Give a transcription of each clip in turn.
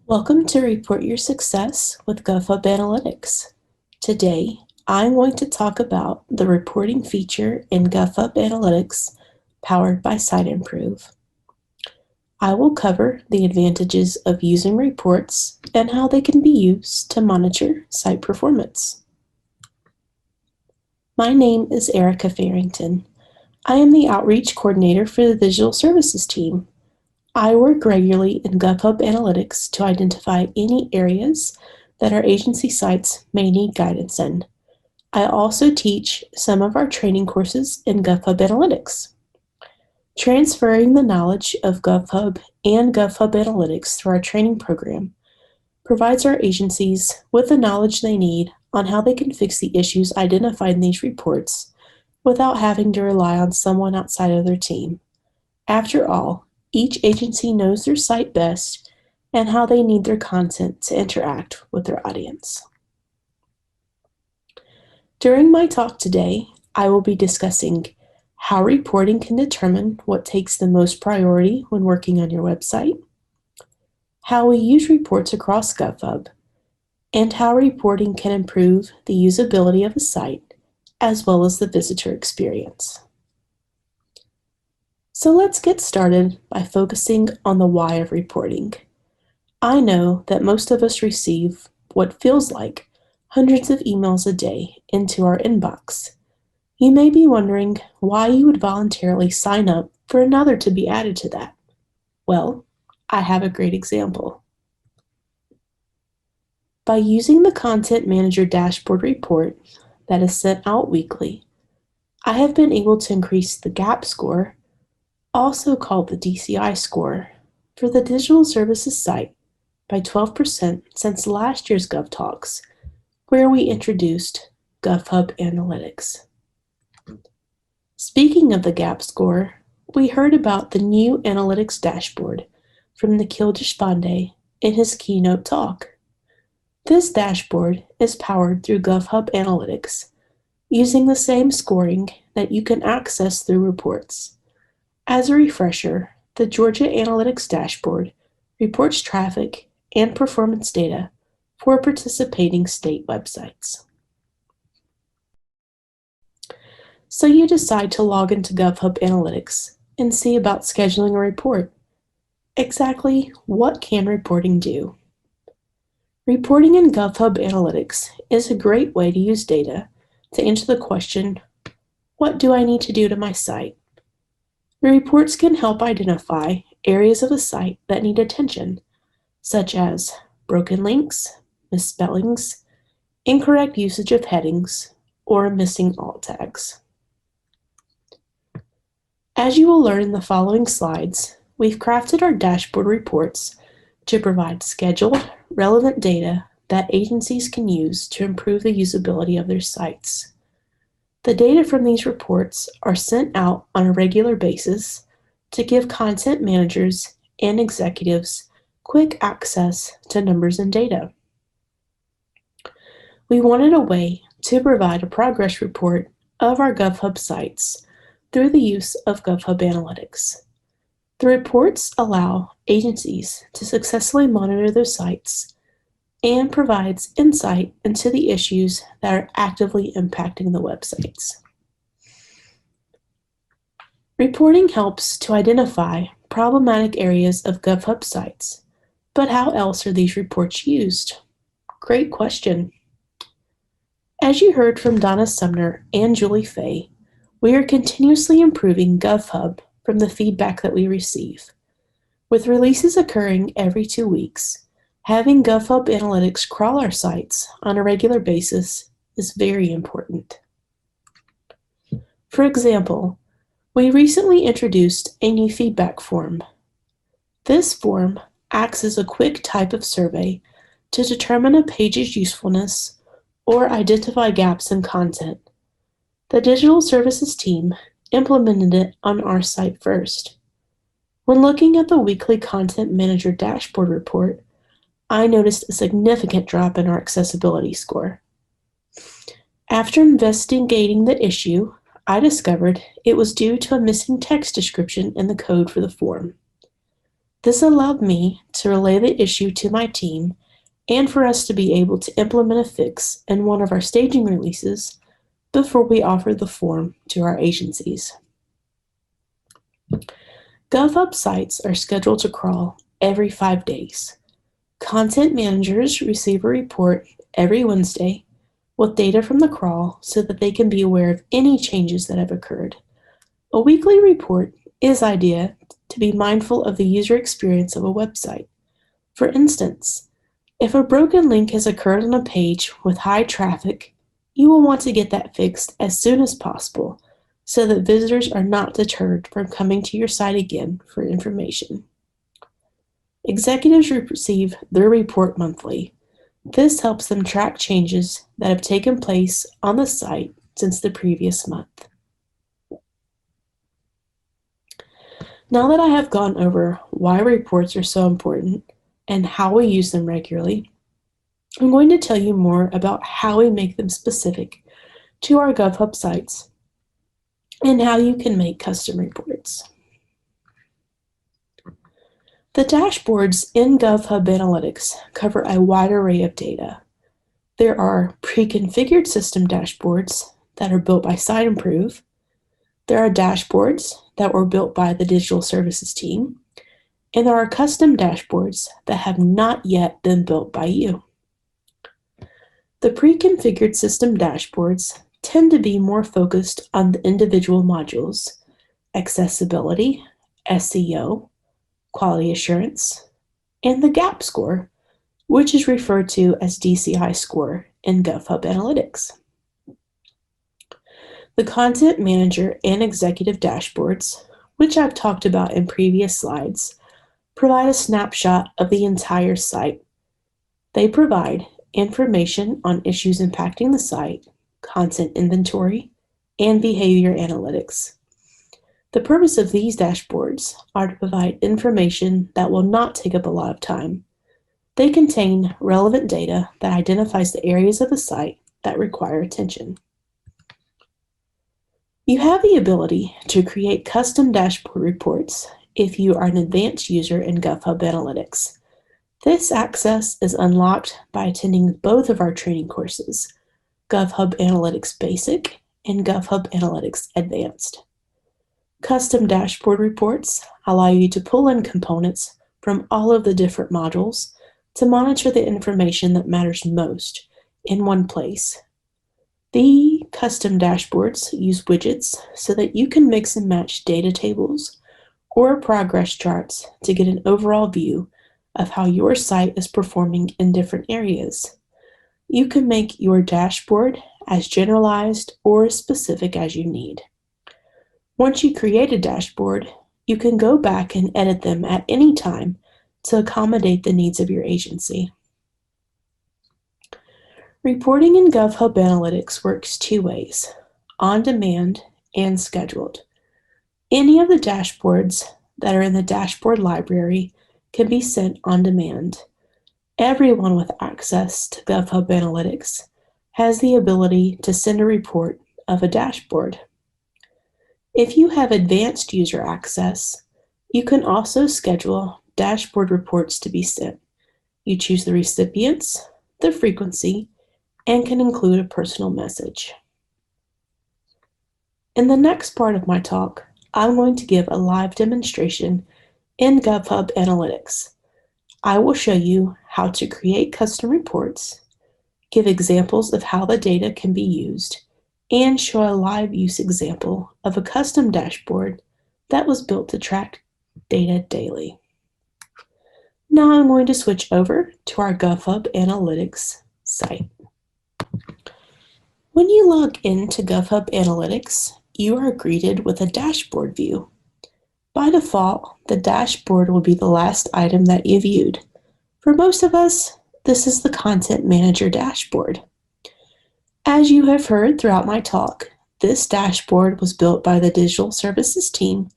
Welcome to Report Your Success with GovHub Analytics. Today, I'm going to talk about the reporting feature in GovHub Analytics powered by Siteimprove. I will cover the advantages of using reports and how they can be used to monitor site performance. My name is Erica Farrington. I am the Outreach Coordinator for the Digital Services team. I work regularly in GovHub Analytics to identify any areas that our agency sites may need guidance in. I also teach some of our training courses in GovHub Analytics. Transferring the knowledge of GovHub and GovHub Analytics through our training program provides our agencies with the knowledge they need on how they can fix the issues identified in these reports without having to rely on someone outside of their team. After all, each agency knows their site best and how they need their content to interact with their audience. During my talk today, I will be discussing how reporting can determine what takes the most priority when working on your website, how we use reports across GovHub, and how reporting can improve the usability of a site as well as the visitor experience. So let's get started by focusing on the why of reporting. I know that most of us receive what feels like hundreds of emails a day into our inbox. You may be wondering why you would voluntarily sign up for another to be added to that. Well, I have a great example. By using the Content Manager Dashboard report that is sent out weekly, I have been able to increase the GAP score, also called the DCI score, for the digital services site by 12% since last year's GovTalks, where we introduced GovHub Analytics. Speaking of the GAP score, we heard about the new analytics dashboard from Nikhil Deshpande in his keynote talk. This dashboard is powered through GovHub Analytics, using the same scoring that you can access through reports. As a refresher, the Georgia Analytics Dashboard reports traffic and performance data for participating state websites. So you decide to log into GovHub Analytics and see about scheduling a report. Exactly what can reporting do? Reporting in GovHub Analytics is a great way to use data to answer the question, what do I need to do to my site? The reports can help identify areas of a site that need attention, such as broken links, misspellings, incorrect usage of headings, or missing alt tags. As you will learn in the following slides, we've crafted our dashboard reports to provide scheduled, relevant data that agencies can use to improve the usability of their sites. The data from these reports are sent out on a regular basis to give content managers and executives quick access to numbers and data. We wanted a way to provide a progress report of our GovHub sites through the use of GovHub Analytics. The reports allow agencies to successfully monitor their sites and provides insight into the issues that are actively impacting the websites. Reporting helps to identify problematic areas of GovHub sites, but how else are these reports used? Great question. As you heard from Donna Sumner and Julie Fay, we are continuously improving GovHub from the feedback that we receive. With releases occurring every 2 weeks, having GovHub Analytics crawl our sites on a regular basis is very important. For example, we recently introduced a new feedback form. This form acts as a quick type of survey to determine a page's usefulness or identify gaps in content. The digital services team implemented it on our site first. When looking at the weekly Content Manager Dashboard report, I noticed a significant drop in our accessibility score. After investigating the issue, I discovered it was due to a missing text description in the code for the form. This allowed me to relay the issue to my team and for us to be able to implement a fix in one of our staging releases before we offered the form to our agencies. GovHub sites are scheduled to crawl every 5 days. Content managers receive a report every Wednesday with data from the crawl so that they can be aware of any changes that have occurred. A weekly report is ideal to be mindful of the user experience of a website. For instance, if a broken link has occurred on a page with high traffic, you will want to get that fixed as soon as possible so that visitors are not deterred from coming to your site again for information. Executives receive their report monthly. This helps them track changes that have taken place on the site since the previous month. Now that I have gone over why reports are so important and how we use them regularly, I'm going to tell you more about how we make them specific to our GovHub sites and how you can make custom reports. The dashboards in GovHub Analytics cover a wide array of data. There are pre-configured system dashboards that are built by Siteimprove. There are dashboards that were built by the digital services team, and there are custom dashboards that have not yet been built by you. The pre-configured system dashboards tend to be more focused on the individual modules, accessibility, SEO, quality assurance, and the gap score, which is referred to as DCI score in GovHub Analytics. The Content Manager and Executive dashboards, which I've talked about in previous slides, provide a snapshot of the entire site. They provide information on issues impacting the site, content inventory, and behavior analytics. The purpose of these dashboards are to provide information that will not take up a lot of time. They contain relevant data that identifies the areas of the site that require attention. You have the ability to create custom dashboard reports if you are an advanced user in GovHub Analytics. This access is unlocked by attending both of our training courses, GovHub Analytics Basic and GovHub Analytics Advanced. Custom dashboard reports allow you to pull in components from all of the different modules to monitor the information that matters most in one place. The custom dashboards use widgets so that you can mix and match data tables or progress charts to get an overall view of how your site is performing in different areas. You can make your dashboard as generalized or as specific as you need. Once you create a dashboard, you can go back and edit them at any time to accommodate the needs of your agency. Reporting in GovHub Analytics works two ways, on demand and scheduled. Any of the dashboards that are in the dashboard library can be sent on demand. Everyone with access to GovHub Analytics has the ability to send a report of a dashboard. If you have advanced user access, you can also schedule dashboard reports to be sent. You choose the recipients, the frequency, and can include a personal message. In the next part of my talk, I'm going to give a live demonstration in GovHub Analytics. I will show you how to create custom reports, give examples of how the data can be used, and show a live use example of a custom dashboard that was built to track data daily. Now I'm going to switch over to our GovHub Analytics site. When you log into GovHub Analytics, you are greeted with a dashboard view. By default, the dashboard will be the last item that you viewed. For most of us, this is the Content Manager dashboard. As you have heard throughout my talk, this dashboard was built by the digital services team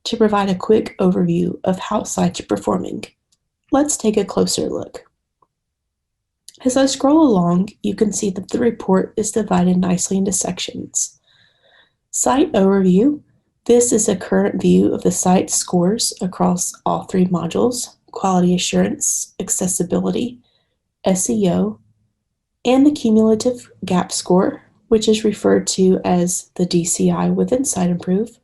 to provide a quick overview of how sites are performing. Let's take a closer look. As I scroll along, you can see that the report is divided nicely into sections. Site Overview This is a current view of the site scores across all three modules: quality assurance, accessibility, SEO, and the cumulative gap score, which is referred to as the DCI within Siteimprove,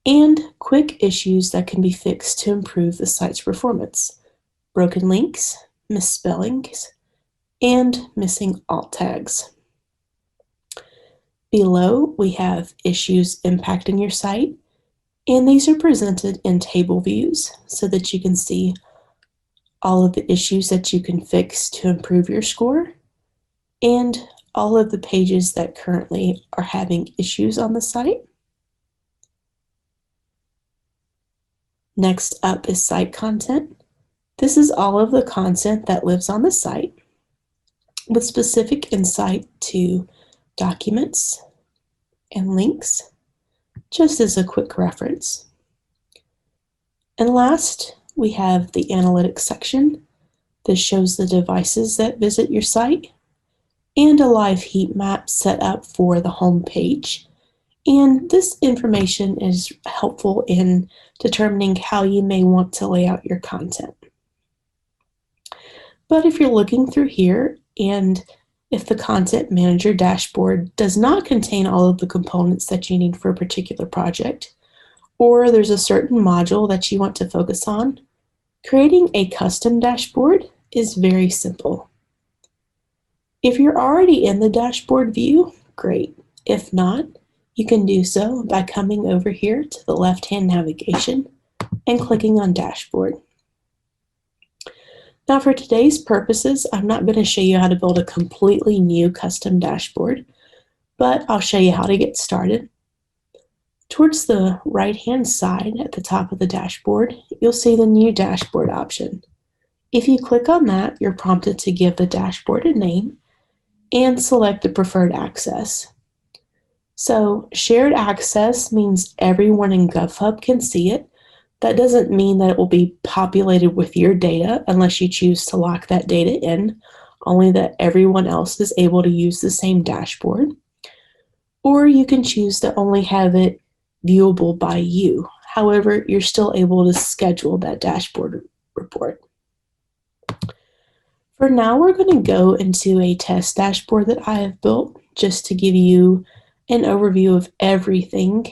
and quick issues that can be fixed to improve the site's performance: broken links, misspellings, and missing alt tags. Below, we have issues impacting your site, and these are presented in table views so that you can see all of the issues that you can fix to improve your score, and all of the pages that currently are having issues on the site. Next up is site content. This is all of the content that lives on the site with specific insight to documents and links, just as a quick reference. And last, we have the analytics section. This shows the devices that visit your site and a live heat map set up for the home page. And this information is helpful in determining how you may want to lay out your content. But if you're looking through here, and if the Content Manager dashboard does not contain all of the components that you need for a particular project, or there's a certain module that you want to focus on, creating a custom dashboard is very simple. If you're already in the dashboard view, great. If not, you can do so by coming over here to the left-hand navigation and clicking on Dashboard. Now for today's purposes, I'm not going to show you how to build a completely new custom dashboard, but I'll show you how to get started. Towards the right-hand side at the top of the dashboard, you'll see the New Dashboard option. If you click on that, you're prompted to give the dashboard a name and select the preferred access. So shared access means everyone in GovHub can see it. That doesn't mean that it will be populated with your data unless you choose to lock that data in, only that everyone else is able to use the same dashboard. Or you can choose to only have it viewable by you. However, you're still able to schedule that dashboard report. For now, we're going to go into a test dashboard that I have built just to give you an overview of everything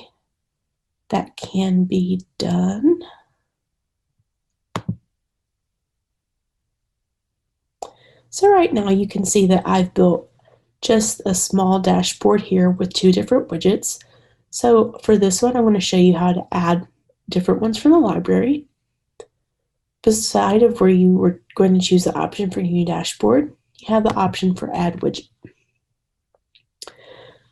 that can be done. So right now you can see that I've built just a small dashboard here with two different widgets. So for this one, I want to show you how to add different ones from the library. Beside of where you were going to choose the option for new dashboard, you have the option for add widget.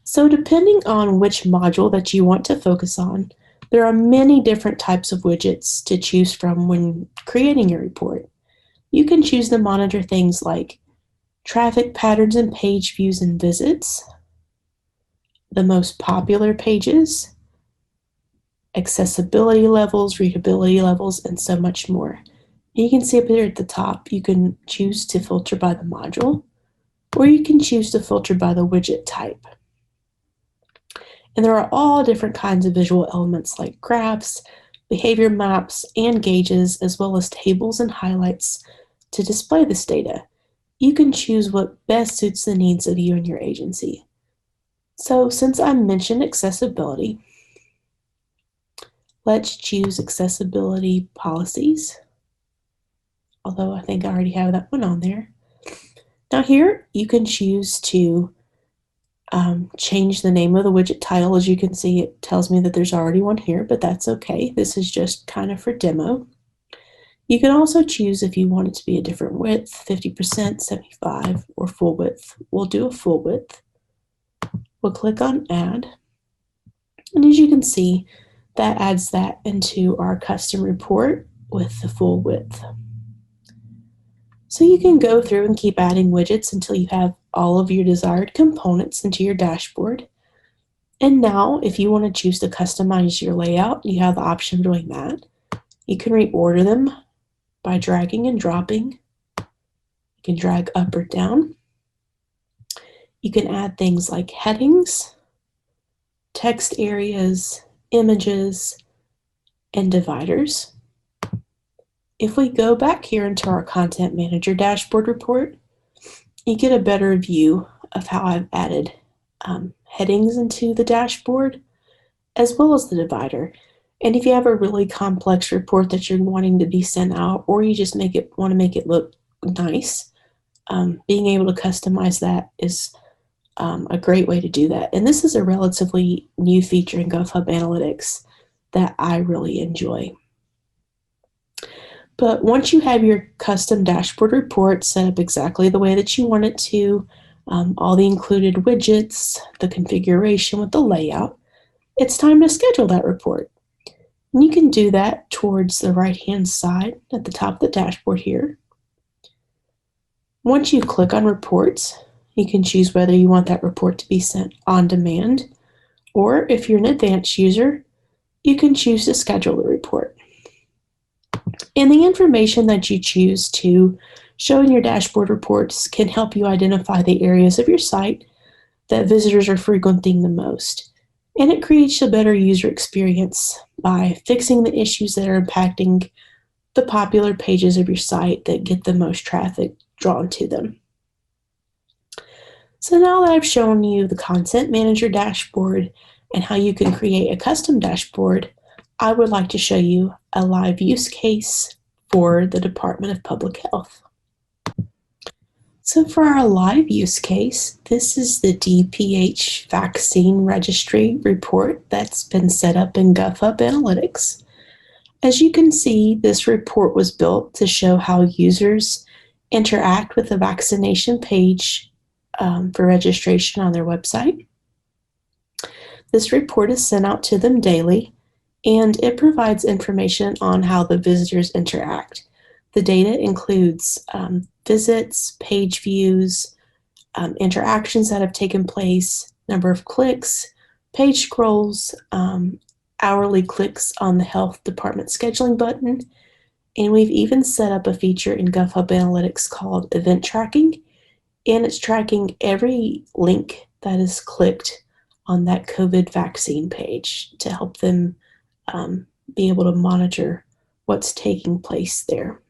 So depending on which module that you want to focus on, there are many different types of widgets to choose from when creating your report. You can choose to monitor things like traffic patterns and page views and visits, the most popular pages, accessibility levels, readability levels, and so much more. You can see up here at the top, you can choose to filter by the module, or you can choose to filter by the widget type. And there are all different kinds of visual elements like graphs, behavior maps, and gauges, as well as tables and highlights to display this data. You can choose what best suits the needs of you and your agency. So since I mentioned accessibility, let's choose accessibility policies, although I think I already have that one on there. Now here, you can choose to change the name of the widget title. As you can see, it tells me that there's already one here, but that's okay. This is just kind of for demo. You can also choose if you want it to be a different width, 50%, 75, or full width. We'll do a full width. We'll click on Add. And as you can see, that adds that into our custom report with the full width. So you can go through and keep adding widgets until you have all of your desired components into your dashboard. And now, if you want to choose to customize your layout, you have the option of doing that. You can reorder them by dragging and dropping. You can drag up or down. You can add things like headings, text areas, images, and dividers. If we go back here into our Content Manager dashboard report, you get a better view of how I've added headings into the dashboard, as well as the divider. And if you have a really complex report that you're wanting to be sent out, or you just want to make it look nice, being able to customize that is a great way to do that. And this is a relatively new feature in GovHub Analytics that I really enjoy. But once you have your custom dashboard report set up exactly the way that you want it to, all the included widgets, the configuration with the layout, it's time to schedule that report. And you can do that towards the right-hand side at the top of the dashboard here. Once you click on Reports, you can choose whether you want that report to be sent on demand, or if you're an advanced user, you can choose to schedule the report. And the information that you choose to show in your dashboard reports can help you identify the areas of your site that visitors are frequenting the most. And it creates a better user experience by fixing the issues that are impacting the popular pages of your site that get the most traffic drawn to them. So now that I've shown you the Content Manager dashboard and how you can create a custom dashboard, I would like to show you a live use case for the Department of Public Health. So for our live use case, this is the DPH vaccine registry report that's been set up in GovHub Analytics. As you can see, this report was built to show how users interact with the vaccination page for registration on their website. This report is sent out to them daily, and it provides information on how the visitors interact. The data includes visits, page views, interactions that have taken place, number of clicks, page scrolls, hourly clicks on the health department scheduling button, and we've even set up a feature in GovHub Analytics called event tracking, and it's tracking every link that is clicked on that COVID vaccine page to help them be able to monitor what's taking place there.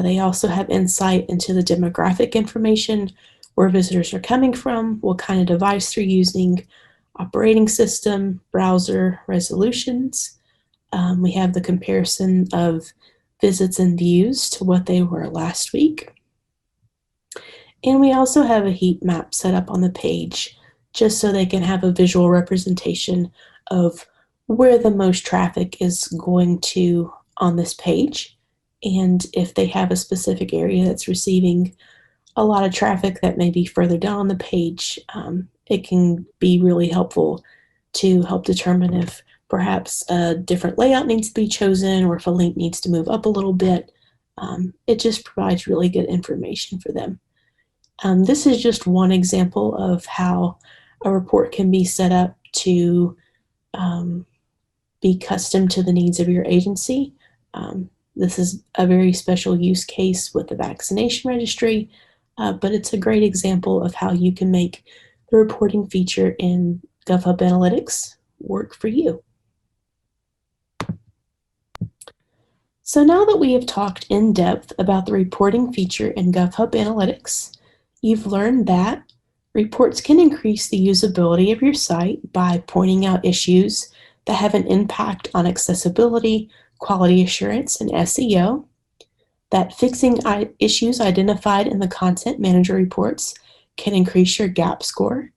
They also have insight into the demographic information, where visitors are coming from, what kind of device they're using, operating system, browser, resolutions. We have the comparison of visits and views to what they were last week. And we also have a heat map set up on the page just so they can have a visual representation of where the most traffic is going to on this page. And if they have a specific area that's receiving a lot of traffic that may be further down on the page, it can be really helpful to help determine if perhaps a different layout needs to be chosen or if a link needs to move up a little bit. It just provides really good information for them. This is just one example of how a report can be set up to be custom to the needs of your agency. This is a very special use case with the vaccination registry, but it's a great example of how you can make the reporting feature in GovHub Analytics work for you. So now that we have talked in depth about the reporting feature in GovHub Analytics, you've learned that reports can increase the usability of your site by pointing out issues that have an impact on accessibility, quality assurance, and SEO, that fixing issues identified in the Content Manager reports can increase your GAP score,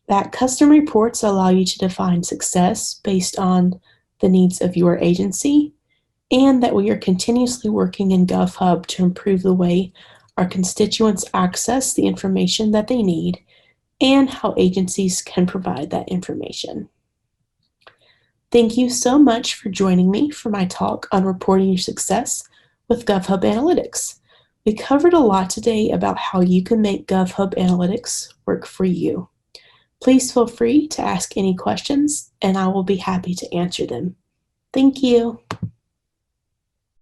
that custom reports allow you to define success based on the needs of your agency, and that we are continuously working in GovHub to improve the way our constituents access the information that they need and how agencies can provide that information. Thank you so much for joining me for my talk on reporting your success with GovHub Analytics. We covered a lot today about how you can make GovHub Analytics work for you. Please feel free to ask any questions, and I will be happy to answer them. Thank you.